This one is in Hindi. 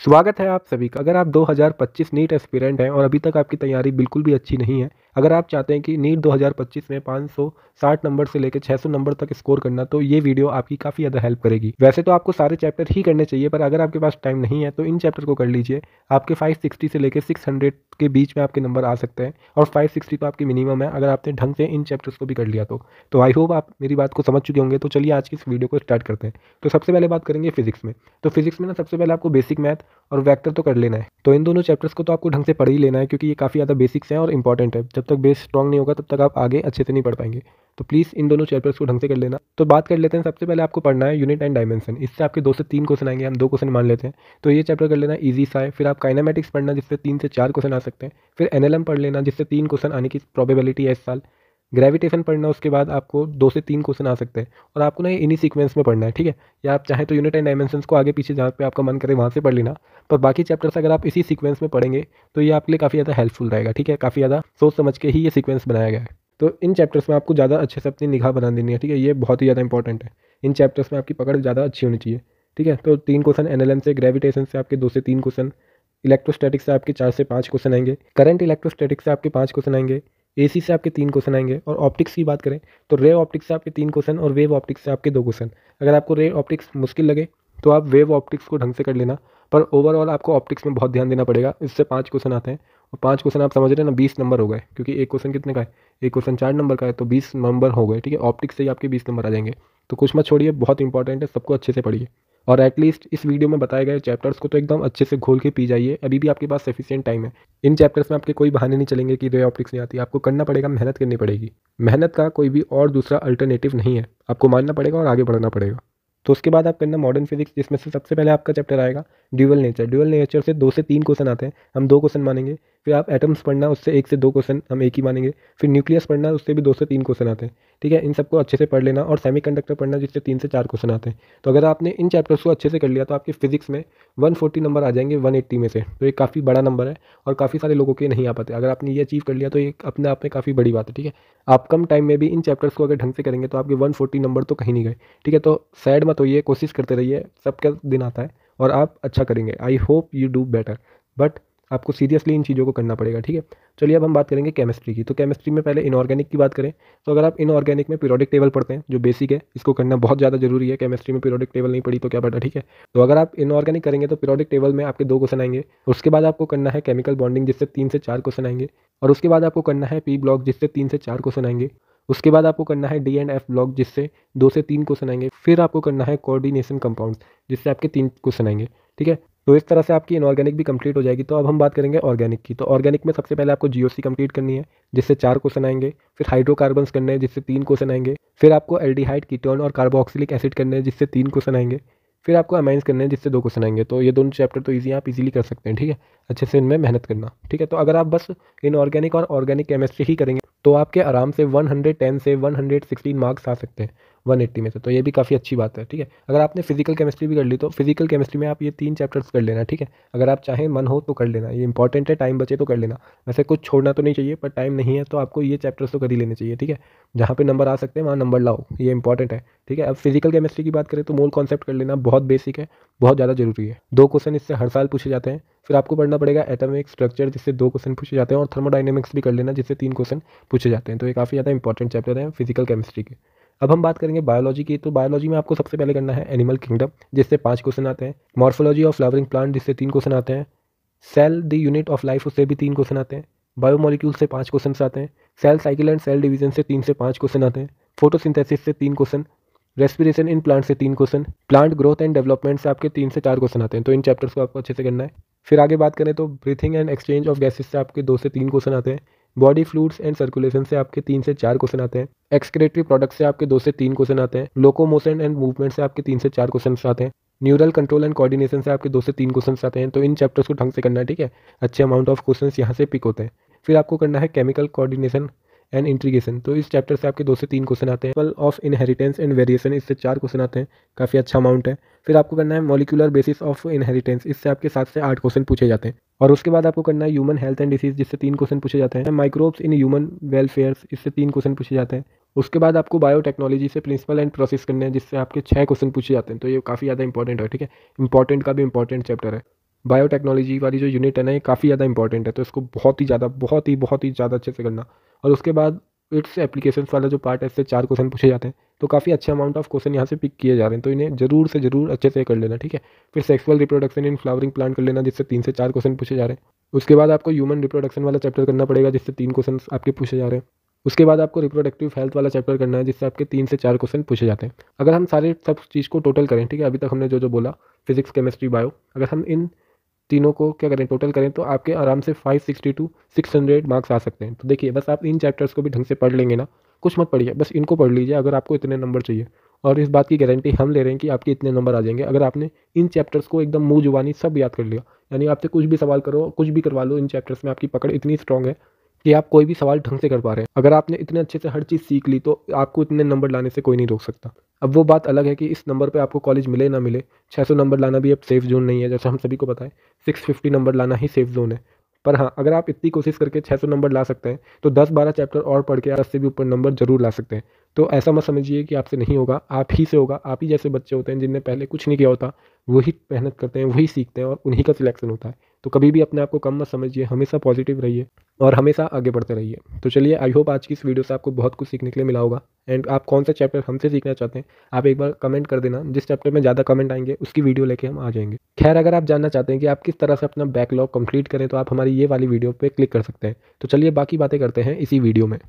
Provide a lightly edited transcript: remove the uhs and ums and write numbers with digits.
स्वागत है आप सभी का। अगर आप 2025 नीट एस्पिरेंट हैं और अभी तक आपकी तैयारी बिल्कुल भी अच्छी नहीं है, अगर आप चाहते हैं कि नीट 2025 में 560 नंबर से लेकर 600 नंबर तक स्कोर करना, तो ये वीडियो आपकी काफ़ी ज़्यादा हेल्प करेगी। वैसे तो आपको सारे चैप्टर ही करने चाहिए, पर अगर आपके पास टाइम नहीं है तो इन चैप्टर को कर लीजिए। आपके 560 से लेकर 600 के बीच में आपके नंबर आ सकते हैं और 560 तो आपकी मिनिमम है अगर आपने ढंग से इन चैप्टर्स को भी कर लिया तो आई होप आप मेरी बात को समझ चुके होंगे। तो चलिए आज की इस वीडियो को स्टार्ट करते हैं। तो सबसे पहले बात करेंगे फिजिक्स में। तो फिजिक्स में ना सबसे पहले आपको बेसिक मैथ और वेक्टर तो कर लेना है। तो इन दोनों चैप्टर्स को तो आपको ढंग से पढ़ ही लेना है, क्योंकि ये काफ़ी ज़्यादा बेसिक्स हैं और इंपॉर्टेंट है। जब तक बेस स्ट्रॉन्ग नहीं होगा तब तक आप आगे अच्छे से नहीं पढ़ पाएंगे। तो प्लीज़ इन दोनों चैप्टर्स को ढंग से कर लेना। तो बात कर लेते हैं, सबसे पहले आपको पढ़ना है यूनिट एंड डायमेंशन। इससे आपके 2 से 3 क्वेश्चन आएंगे, हम 2 क्वेश्चन मान लेते हैं। तो ये चैप्टर कर लेना ईजी सा है। फिर आप काइनेमेटिक्स पढ़ना, जिससे 3 से 4 क्वेश्चन आ सकते हैं। फिर एनएलएम पढ़ लेना, जिससे 3 क्वेश्चन आने की प्रोबेबिलिटी है इस साल। ग्रेविटेशन पढ़ना, उसके बाद आपको 2 से 3 क्वेश्चन आ सकते हैं। और आपको ना इन्हीं सीक्वेंस में पढ़ना है, ठीक है। या आप चाहें तो यूनिट एंड डायमेंशंस को आगे पीछे जहाँ पे आपका मन करे वहाँ से पढ़ लेना। पर बाकी चैप्टर्स अगर आप इसी सीक्वेंस में पढ़ेंगे तो ये आपके लिए काफ़ी ज़्यादा हेल्पफुल रहेगा, ठीक है। काफ़ी ज़्यादा सोच समझ के ही ये सीक्वेंस बनाया गया है। तो इन चैप्टर्स में आपको ज़्यादा अच्छे से अपनी निगाह बना देनी है, ठीक है। ये बहुत ही ज़्यादा इंपॉर्टेंट है। इन चैप्टर्स में आपकी पकड़ ज़्यादा अच्छी होनी चाहिए, ठीक है। तो 3 क्वेश्चन एनएलएम से, ग्रेविटेशन से आपके 2 से 3 क्वेश्चन, इलेक्ट्रोस्टैटिक्स से आपके 4 से 5 क्वेश्चन आएंगे, करंट इलेक्ट्रोस्टैटिक्स से आपके 5 क्वेश्चन आएंगे, एसी से आपके 3 क्वेश्चन आएंगे। और ऑप्टिक्स की बात करें तो रे ऑप्टिक्स से आपके 3 क्वेश्चन और वेव ऑप्टिक्स से आपके 2 क्वेश्चन। अगर आपको रे ऑप्टिक्स मुश्किल लगे तो आप वेव ऑप्टिक्स को ढंग से कर लेना, पर ओवरऑल आपको ऑप्टिक्स में बहुत ध्यान देना पड़ेगा। इससे 5 क्वेश्चन आते हैं और 5 क्वेश्चन आप समझ रहे हैं ना, 20 नंबर हो गए, क्योंकि एक क्वेश्चन कितने का है, एक क्वेश्चन 4 नंबर का है, तो 20 नंबर हो गए, ठीक है। ऑप्टिक्स से ही आपके 20 नंबर आ जाएंगे। तो कुछ मत छोड़िए, बहुत इंपॉर्टेंट है, सबको अच्छे से पढ़िए। और एटलीस्ट इस वीडियो में बताए गए चैप्टर्स को तो एकदम अच्छे से घोल के पी जाइए। अभी भी आपके पास सफिशिएंट टाइम है। इन चैप्टर्स में आपके कोई बहाने नहीं चलेंगे कि रे ऑप्टिक्स नहीं आती। आपको करना पड़ेगा, मेहनत करनी पड़ेगी। मेहनत का कोई भी और दूसरा अल्टरनेटिव नहीं है। आपको मानना पड़ेगा और आगे बढ़ना पड़ेगा। तो उसके बाद आप करना मॉडर्न फिजिक्स, जिसमें से सबसे पहले आपका चैप्टर आएगा ड्यूअल नेचर। ड्यूअल नेचर से 2 से 3 क्वेश्चन आते हैं, हम 2 क्वेश्चन मानेंगे। फिर आप एटम्स पढ़ना, उससे 1 से 2 क्वेश्चन हम एक ही मानेंगे। फिर न्यूक्लियस पढ़ना, उससे भी 2 से 3 क्वेश्चन आते हैं, ठीक है। इन सबको अच्छे से पढ़ लेना। और सेमीकंडक्टर पढ़ना, जिससे 3 से 4 क्वेश्चन आते हैं। तो अगर आपने इन चैप्टर्स को अच्छे से कर लिया तो आपके फिजिक्स में 140 नंबर आ जाएंगे 180 में से। तो ये काफ़ी बड़ा नंबर है और काफ़ी सारे लोगों के नहीं आ पाते। अगर आपने ये अचीव कर लिया तो ये अपने आप में काफ़ी बड़ी बात है, ठीक है। आप कम टाइम में भी इन चैप्टर्स को अगर ढंग से करेंगे तो आपके 140 नंबर तो कहीं नहीं गए, ठीक है। तो सैड मत होइए, कोशिश करते रहिए, सबका दिन आता है और आप अच्छा करेंगे। I hope you do better, but आपको सीरियसली इन चीज़ों को करना पड़ेगा, ठीक है। चलिए अब हम बात करेंगे केमिस्ट्री की। तो केमिस्ट्री में पहले इनऑर्गेनिक की बात करें तो अगर आप इनऑर्गेनिक में पीरियोडिक टेबल पढ़ते हैं, जो बेसिक है, इसको करना बहुत ज़्यादा जरूरी है। केमिस्ट्री में पीरियोडिक टेबल नहीं पढ़ी तो क्या पढ़ा, ठीक है। तो अगर आप इनऑर्गेनिक करेंगे तो पीरियोडिक टेबल में आपके 2 क्वेश्चन आएंगे। उसके बाद आपको करना है केमिकल बॉन्डिंग, जिससे 3 से 4 क्वेश्चन आएंगे। और उसके बाद आपको करना है पी ब्लॉक, जिससे 3 से 4 क्वेश्चन आएंगे। उसके बाद आपको करना है डी एंड एफ ब्लॉक, जिससे 2 से 3 क्वेश्चन आएंगे। फिर आपको करना है कोऑर्डिनेशन कंपाउंड्स, जिससे आपके 3 क्वेश्चन आएंगे, ठीक है। तो इस तरह से आपकी इनऑर्गेनिक भी कंप्लीट हो जाएगी। तो अब हम बात करेंगे ऑर्गेनिक की। तो ऑर्गेनिक में सबसे पहले आपको जीओसी कंप्लीट करनी है, जिससे 4 क्वेश्चन आएंगे। फिर हाइड्रोकार्बन्स करने हैं, जिससे 3 क्वेश्चन आएंगे। फिर आपको एल्डिहाइड, कीटोन और कार्बोक्सिलिक एसिड करने हैं, जिससे 3 क्वेश्चन आएंगे। फिर आपको अमाइंस करने हैं, जिससे 2 क्वेश्चन आएंगे। तो ये दोनों चैप्टर तो ईजी हैं, आप इजीली कर सकते हैं, ठीक है। अच्छे से इनमें मेहनत करना, ठीक है। तो अगर आप बस इनऑर्गेनिक और ऑर्गेनिक केमिस्ट्री ही करेंगे तो आपके आराम से 110 से 116 मार्क्स आ सकते हैं 180 में से। तो ये भी काफ़ी अच्छी बात है, ठीक है। अगर आपने फिजिकल केमिस्ट्री भी कर ली तो फिजिकल केमिस्ट्री में आप ये 3 चैप्टर्स कर लेना, ठीक है। अगर आप चाहें, मन हो तो कर लेना, ये इंपॉर्टेंट है। टाइम बचे तो कर लेना। वैसे कुछ छोड़ना तो नहीं चाहिए, पर टाइम नहीं है तो आपको ये चैप्टर्स तो कर ही लेने चाहिए, ठीक है। जहाँ पे नंबर आ सकते हैं वहाँ नंबर लाओ, ये इंपॉर्टेंट है, ठीक है। अब फिजिकल केमिस्ट्री की बात करें तो मोल कॉन्सेप्ट कर लेना, बहुत बेसिक है, बहुत ज़्यादा जरूरी है। 2 क्वेश्चन इससे हर साल पूछे जाते हैं। फिर आपको पढ़ना पड़ेगा एटॉमिक स्ट्रक्चर, जिससे 2 क्वेश्चन पूछे जाते हैं। और थर्मोडाइनमिक्स भी कर लेना, जिससे 3 क्वेश्चन पूछे जाते हैं। तो ये काफ़ी ज़्यादा इंपॉर्टेंट चैप्टर है फिजिकल केमिस्ट्री के। अब हम बात करेंगे बायोलॉजी की। तो बायोलॉजी में आपको सबसे पहले करना है एनिमल किंगडम, जिससे 5 क्वेश्चन आते हैं। मॉर्फोलॉजी ऑफ फ्लावरिंग प्लांट, जिससे 3 क्वेश्चन आते हैं। Cell the unit of life, उससे भी 3 क्वेश्चन आते हैं। बायोमोलिक्यूल से 5 क्वेश्चन आते हैं। Cell cycle and cell division से 3 से 5 क्वेश्चन आते हैं। फोटोसिंथेसिस से 3 क्वेश्चन। रेस्पिरेशन इन प्लांट से 3 question. Plant growth and development से आपके 3 से 4 क्वेश्चन आते हैं। तो इन चैप्टर्स को आपको अच्छे से करना है। फिर आगे बात करें तो breathing and exchange of gases से आपके 2 से 3 क्वेश्चन आते हैं। बॉडी फ्लूइड्स एंड सर्कुलेशन से आपके 3 से 4 क्वेश्चन आते हैं। एक्सक्रेटरी प्रोडक्ट से आपके 2 से 3 क्वेश्चन आते हैं। लोकोमोशन एंड मूवमेंट से आपके 3 से 4 क्वेश्चन आते हैं। न्यूरल कंट्रोल एंड कोऑर्डिनेशन से आपके 2 से 3 क्वेश्चन आते हैं। तो इन चैप्टर्स को ढंग से करना है, ठीक है। अच्छे अमाउंट ऑफ क्वेश्चन यहाँ से पिक होते हैं। फिर आपको करना है केमिकल कोऑर्डिनेशन एंड इंटीग्रेशन। तो इस चैप्टर से आपके 2 से 3 क्वेश्चन आते हैं। Principle of inheritance and variation, इससे 4 क्वेश्चन आते हैं, काफ़ी अच्छा अमाउंट है। फिर आपको करना है मॉलिक्यूलर बेसिस ऑफ इनहेरिटेंस, इससे आपके 7 से 8 क्वेश्चन पूछे जाते हैं। और उसके बाद आपको करना है ह्यूमन हेल्थ एंड डिसीज, जिससे 3 क्वेश्चन पूछे जाते हैं। माइक्रोब्स इन ह्यूमन वेलफेयर, इससे 3 क्वेश्चन पूछे जाते हैं। उसके बाद आपको बायोटेक्नोलॉजी से प्रिंसिपल एंड प्रोसेस करने हैं, जिससे आपके 6 क्वेश्चन पूछे जाते हैं। तो ये काफ़ी ज़्यादा इंपॉर्टेंट है, ठीक है। इंपॉर्टेंट का भी इंपॉर्टेंट चैप्टर है। बायोटेक्नोलॉजी वाली जो यूनिट है ना, ये काफ़ी ज़्यादा इंपॉर्टेंट है, तो इसको बहुत ही ज़्यादा अच्छे से करना। और उसके बाद इट्स एप्लीकेशंस वाला जो पार्ट है, इससे 4 क्वेश्चन पूछे जाते हैं, तो काफ़ी अच्छे अमाउंट ऑफ क्वेश्चन यहाँ से पिक किए जा रहे हैं, तो इन्हें ज़रूर से ज़रूर अच्छे से कर लेना, ठीक है। फिर sexual reproduction in flowering plant कर लेना, जिससे 3 से 4 क्वेश्चन पूछे जा रहे हैं। उसके बाद आपको ह्यूमन रिप्रोडक्शन वाला चैप्टर करना पड़ेगा, जिससे 3 क्वेश्चन आपके पूछे जा रहे हैं। उसके बाद आपको रिप्रोडक्टिव हेल्थ वाला चैप्टर करना है, जिससे आपके 3 से 4 क्वेश्चन पूछे जाते हैं। अगर हम सारे सब चीज़ को टोटल करें, ठीक है, अभी तक हमने जो जो बोला, फिजिक्स, केमिस्ट्री, बायो, अगर हम इन तीनों को क्या करें, टोटल करें, तो आपके आराम से 560 टू 600 मार्क्स आ सकते हैं। तो देखिए, बस आप इन चैप्टर्स को भी ढंग से पढ़ लेंगे ना, कुछ मत पढ़िए, बस इनको पढ़ लीजिए अगर आपको इतने नंबर चाहिए। और इस बात की गारंटी हम ले रहे हैं कि आपके इतने नंबर आ जाएंगे अगर आपने इन चैप्टर्स को एकदम मुँह जुबानी सब याद कर लिया। यानी आपसे कुछ भी सवाल करो, कुछ भी करवा लो, इन चैप्टर्स में आपकी पकड़ इतनी स्ट्रॉन्ग है कि आप कोई भी सवाल ढंग से कर पा रहे हैं। अगर आपने इतने अच्छे से हर चीज़ सीख ली, तो आपको इतने नंबर लाने से कोई नहीं रोक सकता। अब वो बात अलग है कि इस नंबर पे आपको कॉलेज मिले ना मिले, 600 नंबर लाना भी अब सेफ जोन नहीं है, जैसा हम सभी को पता है। 650 नंबर लाना ही सेफ जोन है। पर हाँ, अगर आप इतनी कोशिश करके 600 नंबर ला सकते हैं, तो 10-12 चैप्टर और पढ़ के 10 से भी ऊपर नंबर ज़रूर ला सकते हैं। तो ऐसा मत समझिए कि आपसे नहीं होगा, आप ही से होगा। आप ही जैसे बच्चे होते हैं जिनने पहले कुछ नहीं किया होता, वही मेहनत करते हैं, वही सीखते हैं और उन्हीं का सिलेक्शन होता है। तो कभी भी अपने आप को कम मत समझिए, हमेशा पॉजिटिव रहिए और हमेशा आगे बढ़ते रहिए। तो चलिए, आई होप आज की इस वीडियो से आपको बहुत कुछ सीखने के लिए मिला होगा। एंड आप कौन सा चैप्टर हमसे सीखना चाहते हैं, आप एक बार कमेंट कर देना। जिस चैप्टर में ज़्यादा कमेंट आएंगे, उसकी वीडियो लेके हम आ जाएंगे। खैर, अगर आप जानना चाहते हैं कि आप किस तरह से अपना बैकलॉग कंप्लीट करें, तो आप हमारी ये वाली वीडियो पे क्लिक कर सकते हैं। तो चलिए, बाकी बातें करते हैं इसी वीडियो में।